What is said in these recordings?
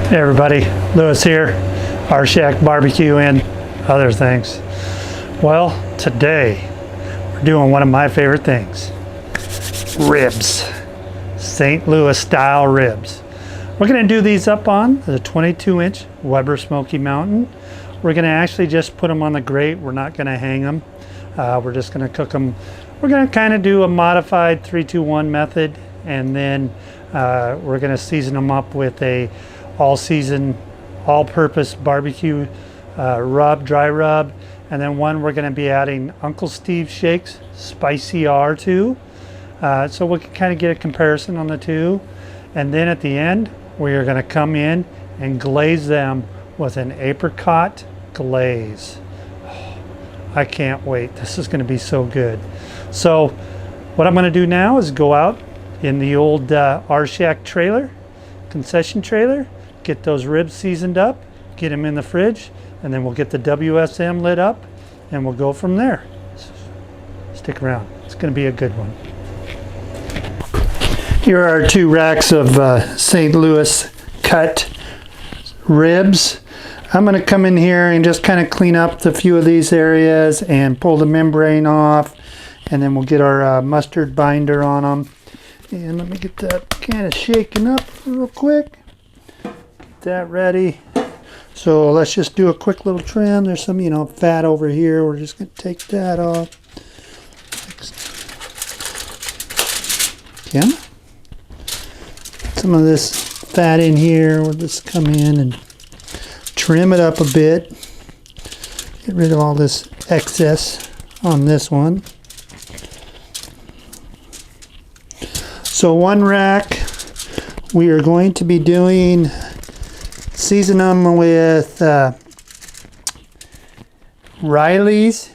Hey everybody, Lewis here, Rshackbbq and other things. Well, today we're doing one of my favorite things, ribs, St. Louis style ribs. We're going to do these up on the 22-inch Weber Smokey Mountain. We're going to actually just put them on the grate. We're not going to hang them. We're just going to cook them. We're going to kind of do a modified 3-2-1 method, and then we're going to season them up with a all-season, all-purpose barbecue rub, dry rub, and then one we're going to be adding Uncle Steve Shakes Spicy R2, so we can kind of get a comparison on the two. And then at the end, we are going to come in and glaze them with an apricot glaze. Oh, I can't wait. This is going to be so good. So what I'm going to do now is go out in the old Rshack trailer, concession trailer, get those ribs seasoned up, get them in the fridge, and then we'll get the WSM lit up and we'll go from there. Stick around. It's going to be a good one. Here are 2 racks of St. Louis cut ribs. I'm going to come in here and just kind of clean up a few of these areas and pull the membrane off, and then we'll get our mustard binder on them. And let me get that kind of shaken up real quick. Get that ready. So let's just do a quick little trim. There's some, fat over here. We're just going to take that off. Again. Some of this fat in here. We'll just come in and trim it up a bit. Get rid of all this excess on this one. So one rack, we are going to be doing, season them with Riley's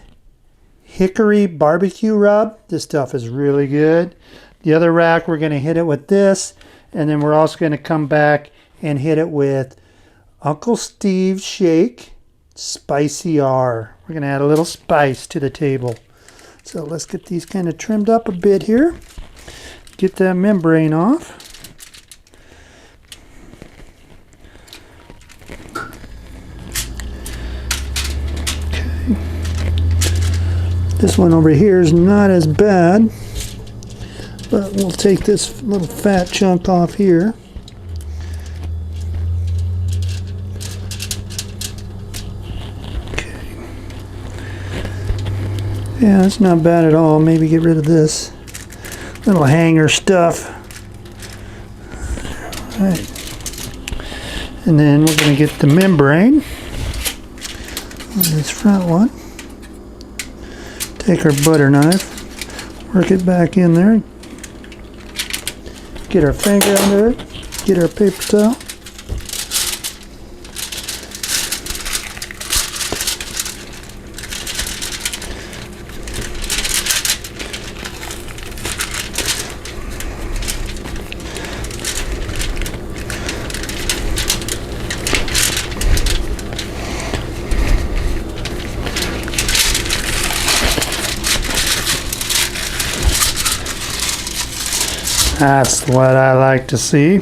Hickory Barbecue Rub. This stuff is really good. The other rack, we're going to hit it with this, and then we're also going to come back and hit it with Uncle Steve Shake Spicy R. We're going to add a little spice to the table. So let's get these kind of trimmed up a bit here. Get that membrane off. Okay. This one over here is not as bad, but we'll take this little fat chunk off here. Okay. Yeah, that's not bad at all. Maybe get rid of this little hanger stuff. All right. And then we're going to get the membrane on this front one. Take our butter knife, work it back in there, get our finger under it, get our paper towel. That's what I like to see.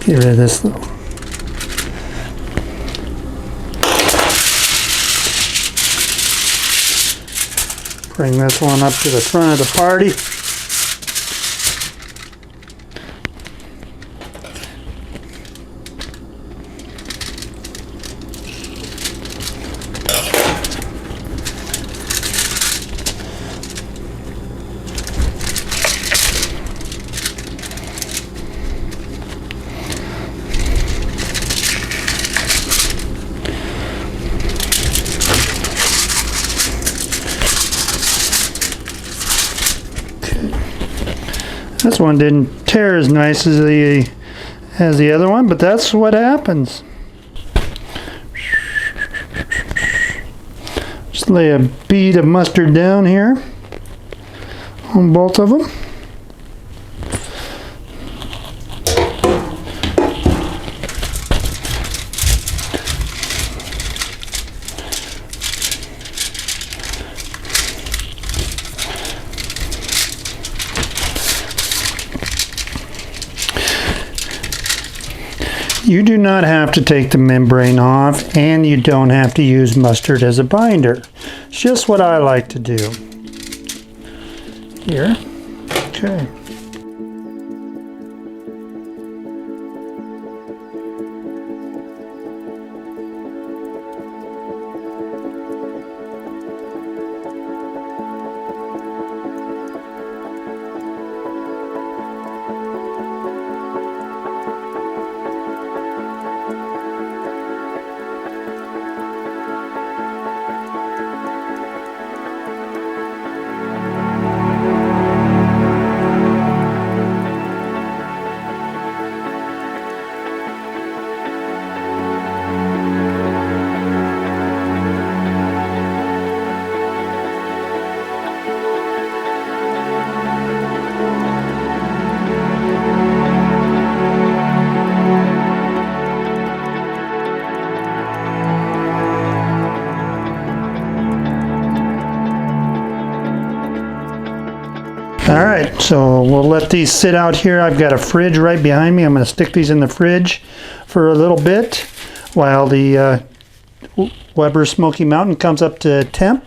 Get rid of this little. Bring this one up to the front of the party. This one didn't tear as nice as the other one, but that's what happens. Just lay a bead of mustard down here on both of them. You do not have to take the membrane off, and you don't have to use mustard as a binder. It's just what I like to do. Here. Okay. Alright, so we'll let these sit out here. I've got a fridge right behind me. I'm going to stick these in the fridge for a little bit while the Weber Smokey Mountain comes up to temp.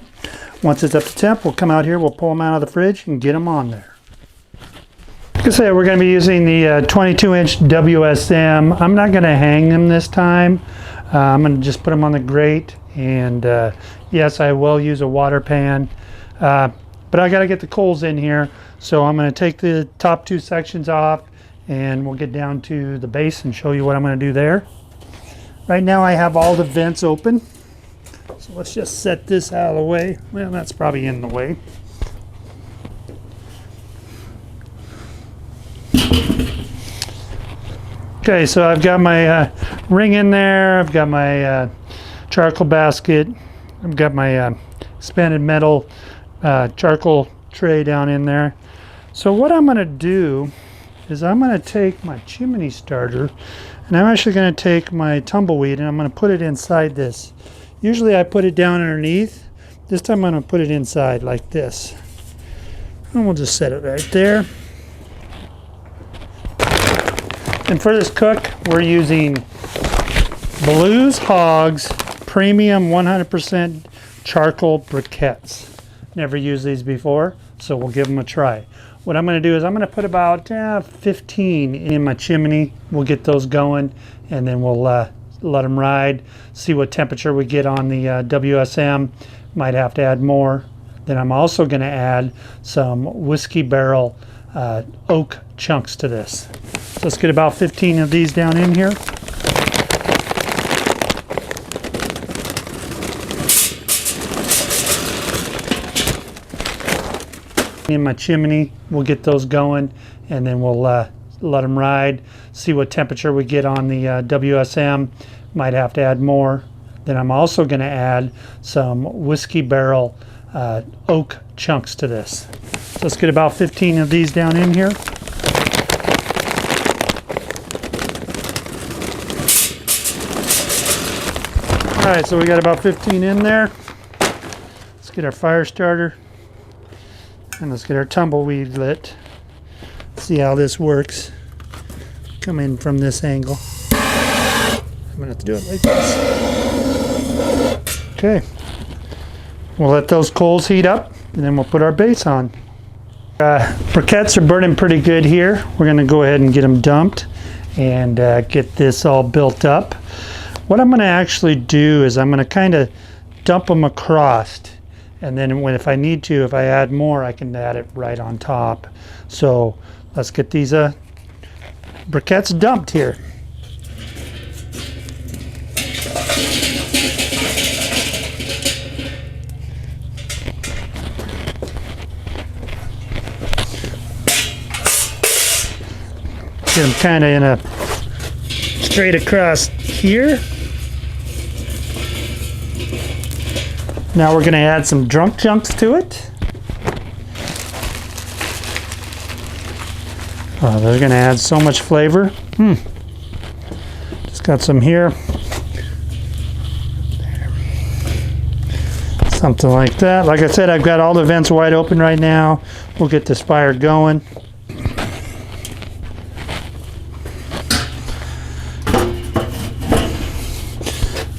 Once it's up to temp, we'll come out here, we'll pull them out of the fridge and get them on there. Like I said, we're going to be using the 22-inch WSM. I'm not going to hang them this time. I'm going to just put them on the grate, and yes, I will use a water pan. But I got to get the coals in here, so I'm going to take the top two sections off, and we'll get down to the base and show you what I'm going to do there. Right now I have all the vents open, so let's just set this out of the way. Well, that's probably in the way. Okay, so I've got my ring in there, I've got my charcoal basket, I've got my expanded metal charcoal tray down in there. So what I'm going to do is I'm going to take my chimney starter, and I'm actually going to take my tumbleweed and I'm going to put it inside this. Usually I put it down underneath. This time I'm going to put it inside like this. And we'll just set it right there. And for this cook, we're using Blues Hogs Premium 100% Charcoal Briquettes. Never used these before, so we'll give them a try. What I'm going to do is I'm going to put about 15 in my chimney. We'll get those going, and then we'll let them ride, see what temperature we get on the WSM. Might have to add more. Then I'm also going to add some whiskey barrel oak chunks to this. So let's get about 15 of these down in here. In my chimney, we'll get those going, and then we'll let them ride, see what temperature we get on the WSM. Might have to add more. Then I'm also going to add some whiskey barrel oak chunks to this. So let's get about 15 of these down in here. All right, so we got about 15 in there. Let's get our fire starter. And let's get our tumbleweed lit. See how this works. Come in from this angle. I'm gonna have to do it like this. Okay. We'll let those coals heat up, and then we'll put our base on. Briquettes are burning pretty good here. We're gonna go ahead and get them dumped and get this all built up. What I'm gonna actually do is I'm gonna kind of dump them across. And then if I need to, if I add more, I can add it right on top. So let's get these briquettes dumped here. Get them kind of in a straight across here. Now we're going to add some drunk chunks to it. Oh, they're going to add so much flavor. Just got some here. Something like that. Like I said, I've got all the vents wide open right now. We'll get this fire going.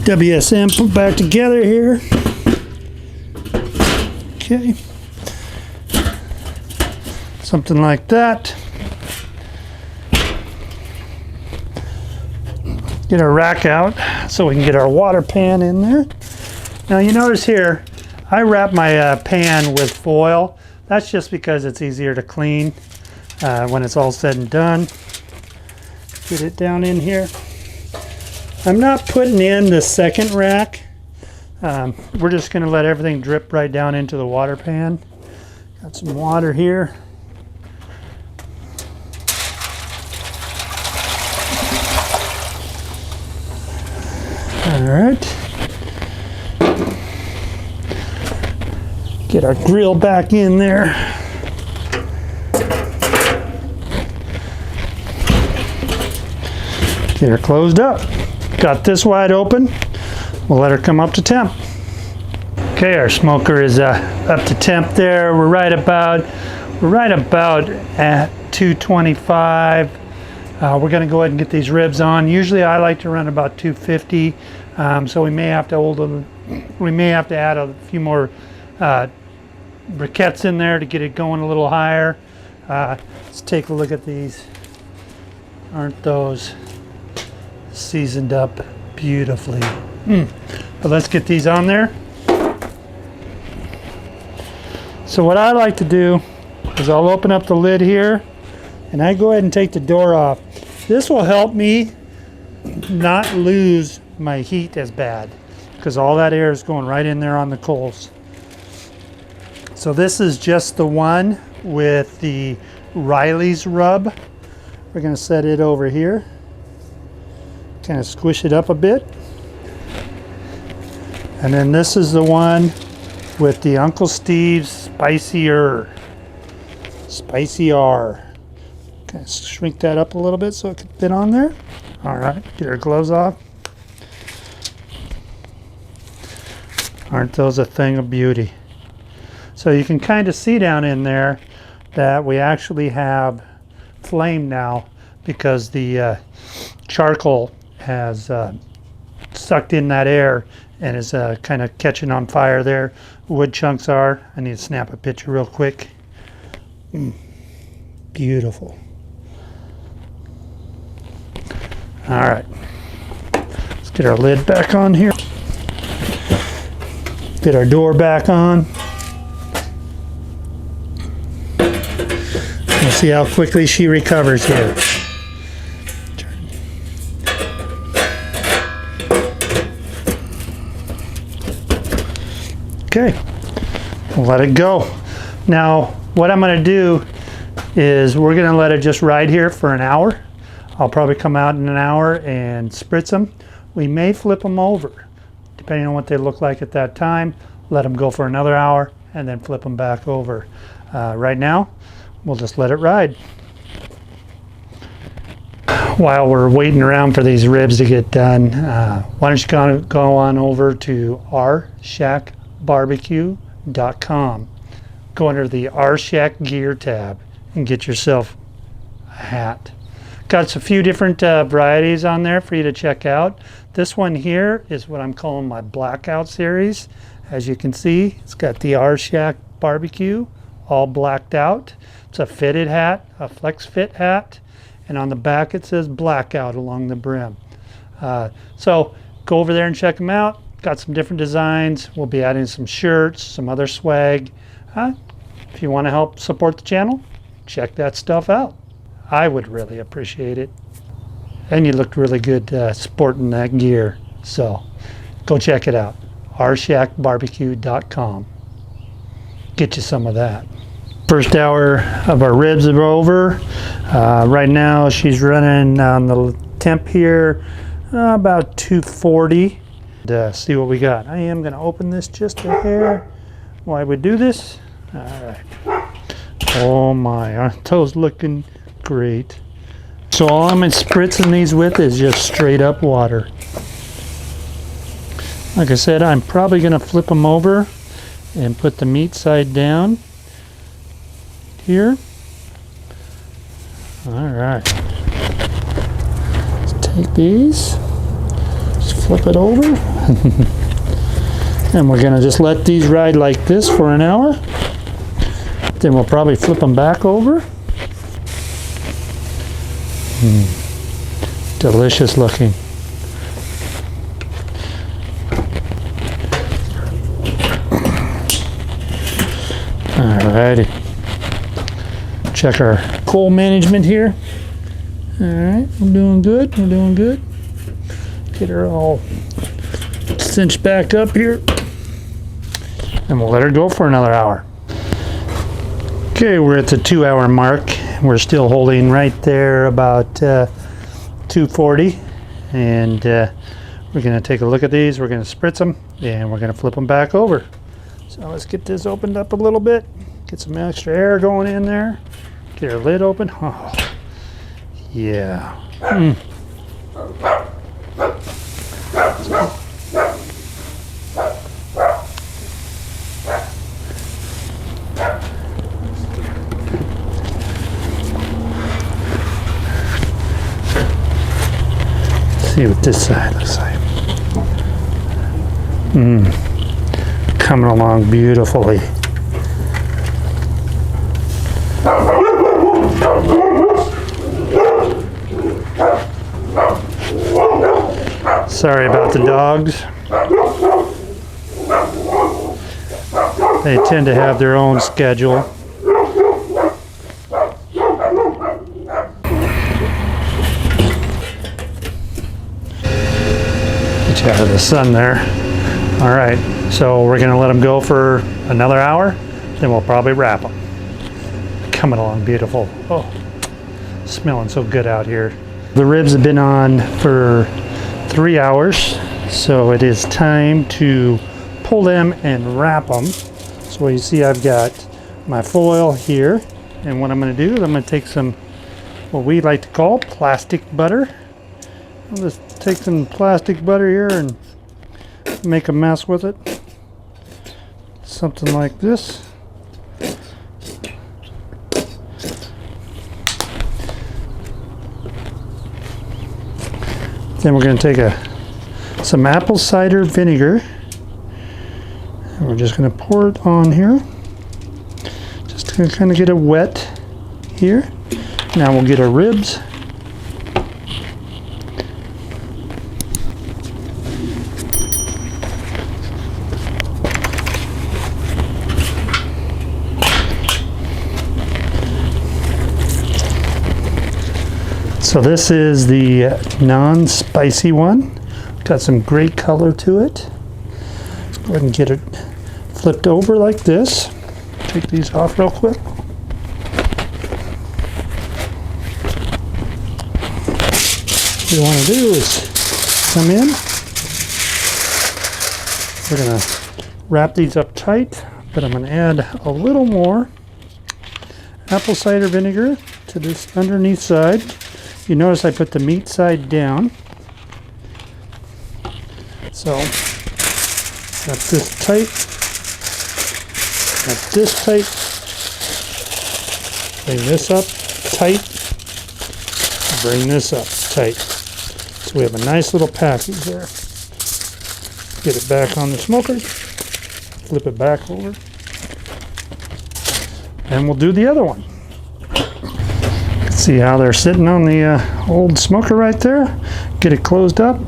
WSM put back together here. Okay. Something like that. Get our rack out so we can get our water pan in there. Now you notice here, I wrap my pan with foil. That's just because it's easier to clean when it's all said and done. Get it down in here. I'm not putting in the second rack. We're just going to let everything drip right down into the water pan. Got some water here. All right. Get our grill back in there. Get her closed up. Got this wide open. We'll let her come up to temp. Okay, our smoker is up to temp there. We're right about at 225. We're going to go ahead and get these ribs on. Usually I like to run about 250, so we may have to add a few more briquettes in there to get it going a little higher. Let's take a look at these. Aren't those seasoned up beautifully? But let's get these on there. So what I like to do is I'll open up the lid here and I go ahead and take the door off. This will help me not lose my heat as bad because all that air is going right in there on the coals. So this is just the one with the Riley's rub. We're going to set it over here. Kind of squish it up a bit. And then this is the one with the Uncle Steve's spicier. Kind of shrink that up a little bit so it can fit on there. All right, get our gloves off. Aren't those a thing of beauty? So you can kind of see down in there that we actually have flame now because the charcoal has sucked in that air and is kind of catching on fire there. Wood chunks are. I need to snap a picture real quick. Beautiful. All right, let's get our lid back on here. Get our door back on. We'll see how quickly she recovers here. Okay, we'll let it go. Now, what I'm going to do is we're going to let it just ride here for an hour. I'll probably come out in an hour and spritz them. We may flip them over, depending on what they look like at that time. Let them go for another hour and then flip them back over. Right now, we'll just let it ride. While we're waiting around for these ribs to get done, why don't you go on over to Rshackbbq.com. Go under the Rshackgear tab and get yourself a hat. Got a few different varieties on there for you to check out. This one here is what I'm calling my blackout series. As you can see, it's got the Rshackbbq all blacked out. It's a fitted hat, a flex fit hat, and on the back it says blackout along the brim. So go over there and check them out. Got some different designs. We'll be adding some shirts, some other swag. If you want to help support the channel, check that stuff out. I would really appreciate it. And you looked really good sporting that gear. So go check it out. Rshackbbq.com. Get you some of that. First hour of our ribs are over. Right now she's running on the temp here about 240. See what we got. I am going to open this just a hair while we do this. All right. Oh my, aren't those looking great? So all I'm spritzing these with is just straight up water. Like I said, I'm probably going to flip them over and put the meat side down here. All right. Let's take these, Just flip it over. And we're gonna just let these ride like this for an hour. Then we'll probably flip them back over. Delicious looking. Alrighty. Check our coal management here. Alright, we're doing good. We're doing good. Get her all cinched back up here. And we'll let her go for another hour. Okay, we're at the 2-hour mark. We're still holding right there about 240. And we're going to take a look at these. We're going to spritz them and we're going to flip them back over. So let's get this opened up a little bit. Get some extra air going in there. Get our lid open. Oh, yeah. See what this side looks like. Coming along beautifully. Sorry about the dogs. They tend to have their own schedule. Get you out of the sun there. All right, so we're gonna let them go for another hour, then we'll probably wrap them. Coming along beautiful. Oh, smelling so good out here. The ribs have been on for 3 hours, so it is time to pull them and wrap them. So you see I've got my foil here, and what I'm going to do is I'm going to take some what we like to call plastic butter. I'll just take some plastic butter here and make a mess with it. Something like this. Then we're going to take some apple cider vinegar, and we're just going to pour it on here, just to kind of get it wet here. Now we'll get our ribs. So this is the non-spicy one. Got some great color to it. Let's go ahead and get it flipped over like this. Take these off real quick. What you want to do is come in. We're going to wrap these up tight, but I'm going to add a little more apple cider vinegar to this underneath side. You notice I put the meat side down. So, got this tight. Got this tight. Bring this up tight. Bring this up tight. So we have a nice little package there. Get it back on the smoker. Flip it back over. And we'll do the other one. See how they're sitting on the old smoker right there. Get it closed up.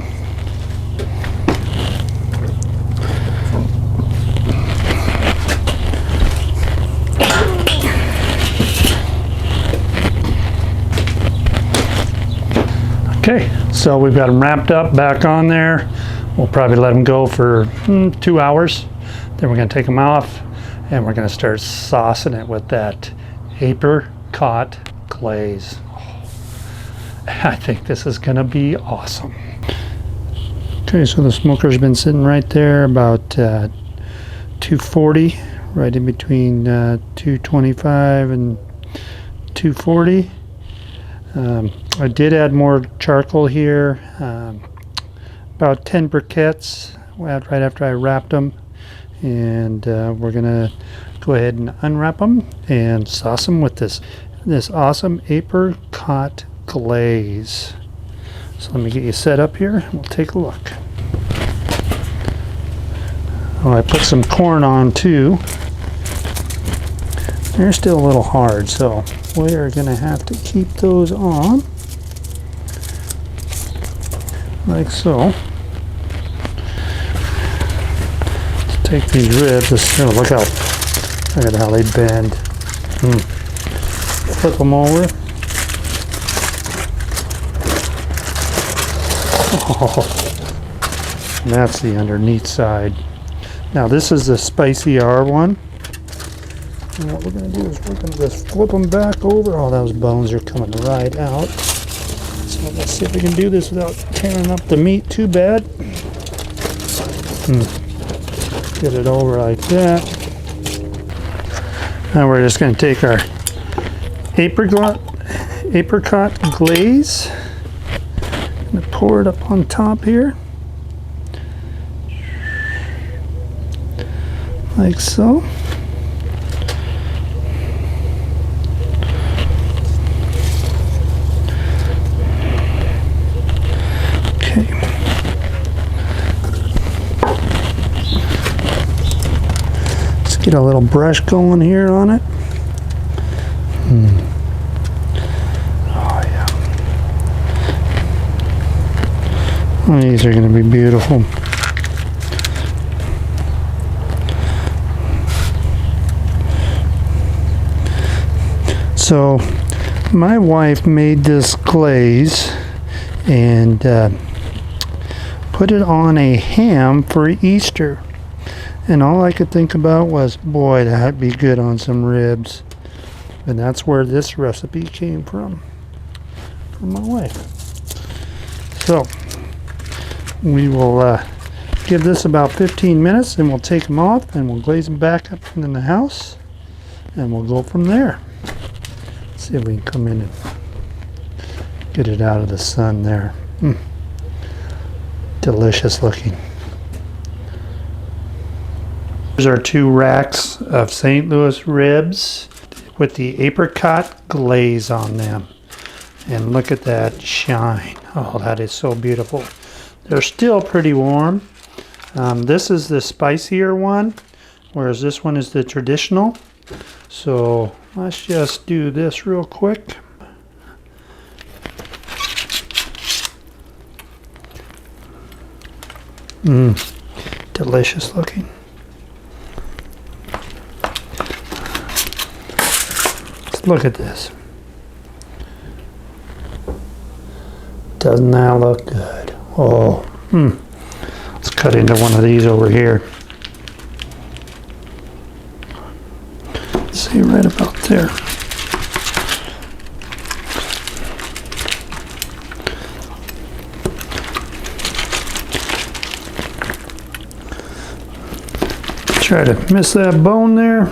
Okay, so we've got them wrapped up back on there. We'll probably let them go for 2 hours. Then we're going to take them off and we're going to start saucing it with that apricot glaze. Oh, I think this is going to be awesome. Okay, so the smoker's been sitting right there about 240, right in between 225 and 240. I did add more charcoal here, about 10 briquettes right after I wrapped them, and we're gonna go ahead and unwrap them and sauce them with this awesome apricot glaze. So let me get you set up here and we'll take a look. Oh, I put some corn on too. They're still a little hard, so we are going to have to keep those on. Like so. Let's take these ribs. Look at how they bend. Flip them over. Oh, that's the underneath side. Now this is the spicy R one. And what we're going to do is we're going to just flip them back over. Oh, those bones are coming right out. So let's see if we can do this without tearing up the meat too bad. Get it over like that. Now we're just going to take our apricot glaze and pour it up on top here. Like so. Get a little brush going here on it. Oh yeah. Oh, these are going to be beautiful. So my wife made this glaze and put it on a ham for Easter. And all I could think about was, boy, that'd be good on some ribs. And that's where this recipe came from my wife. So we will give this about 15 minutes, and we'll take them off, and we'll glaze them back up in the house, and we'll go from there. Let's see if we can come in and get it out of the sun there. Delicious looking. Here's our 2 racks of St. Louis ribs with the apricot glaze on them. And look at that shine. Oh, that is so beautiful. They're still pretty warm. This is the spicier one, whereas this one is the traditional. So let's just do this real quick. Delicious looking. Look at this. Doesn't that look good? Oh, let's cut into one of these over here. Let's see, right about there. Try to miss that bone there.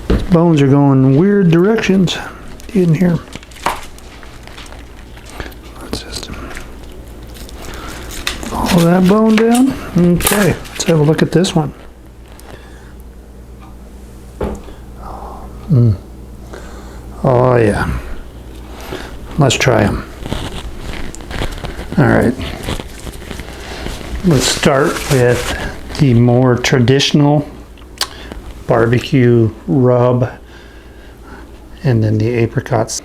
These bones are going weird directions in here. Let's just follow that bone down. Okay, let's have a look at this one. Oh yeah. Let's try them. All right. Let's start with the more traditional barbecue rub, and then the apricots.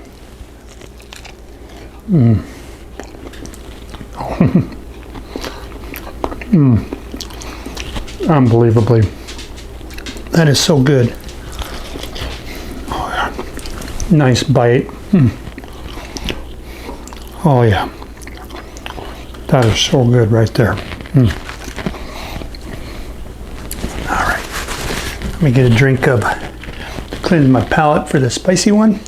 Unbelievably. That is so good. Oh, yeah. Nice bite. Oh yeah. That is so good right there. Let me get a drink of, cleanse my palate for the spicy one.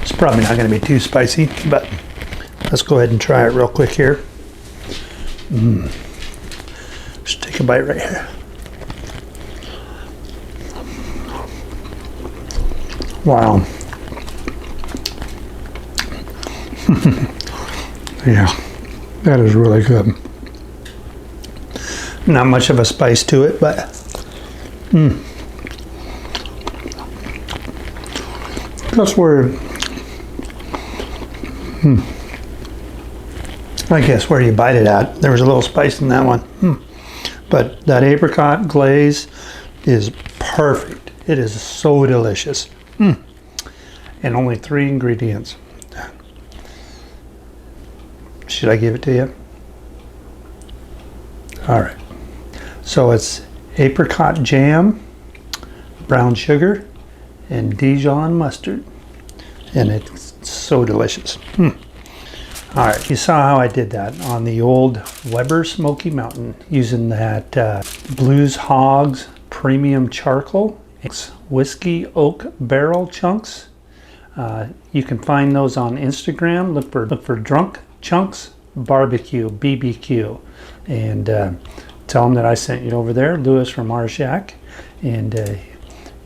It's probably not going to be too spicy, but let's go ahead and try it real quick here. Just take a bite right here. Wow. Yeah, that is really good. Not much of a spice to it, but that's where I guess where you bite it at. There was a little spice in that one. But that apricot glaze is perfect. It is so delicious. And only 3 ingredients. Should I give it to you? All right. So it's apricot jam, brown sugar, and Dijon mustard. And it's so delicious. All right, you saw how I did that on the old Weber Smokey Mountain using that Blues Hogs premium charcoal. It's whiskey oak barrel chunks. You can find those on Instagram. Look for Drunk Chunks Barbecue, BBQ, and tell them that I sent you over there, Lewis from Rshackbbq, and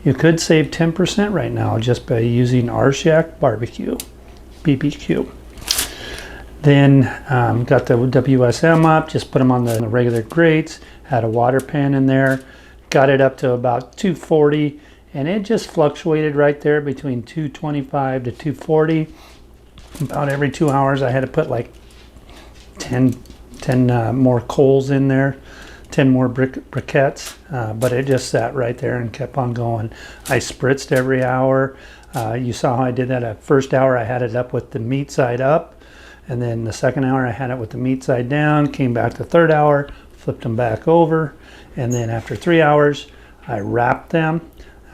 you could save 10% right now just by using Rshackbbq, BBQ. Then got the WSM up, just put them on the regular grates, had a water pan in there, got it up to about 240, and it just fluctuated right there between 225 to 240. About every 2 hours I had to put like 10 more coals in there, 10 more briquettes, but it just sat right there and kept on going. I spritzed every hour. You saw how I did that. At first hour I had it up with the meat side up, and then the second hour I had it with the meat side down, came back to third hour, flipped them back over, and then after 3 hours I wrapped them.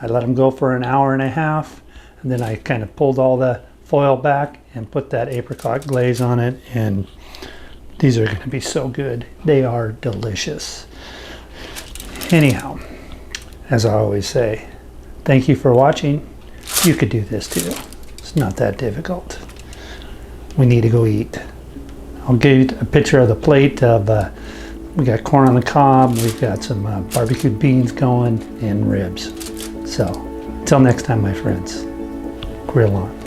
I let them go for an hour and a half, and then I kind of pulled all the foil back and put that apricot glaze on it, and these are going to be so good. They are delicious. Anyhow, as I always say, thank you for watching. You could do this too. It's not that difficult. We need to go eat. I'll give you a picture of the plate of we got corn on the cob, we've got some barbecued beans going, and ribs. So until next time, my friends, grill on.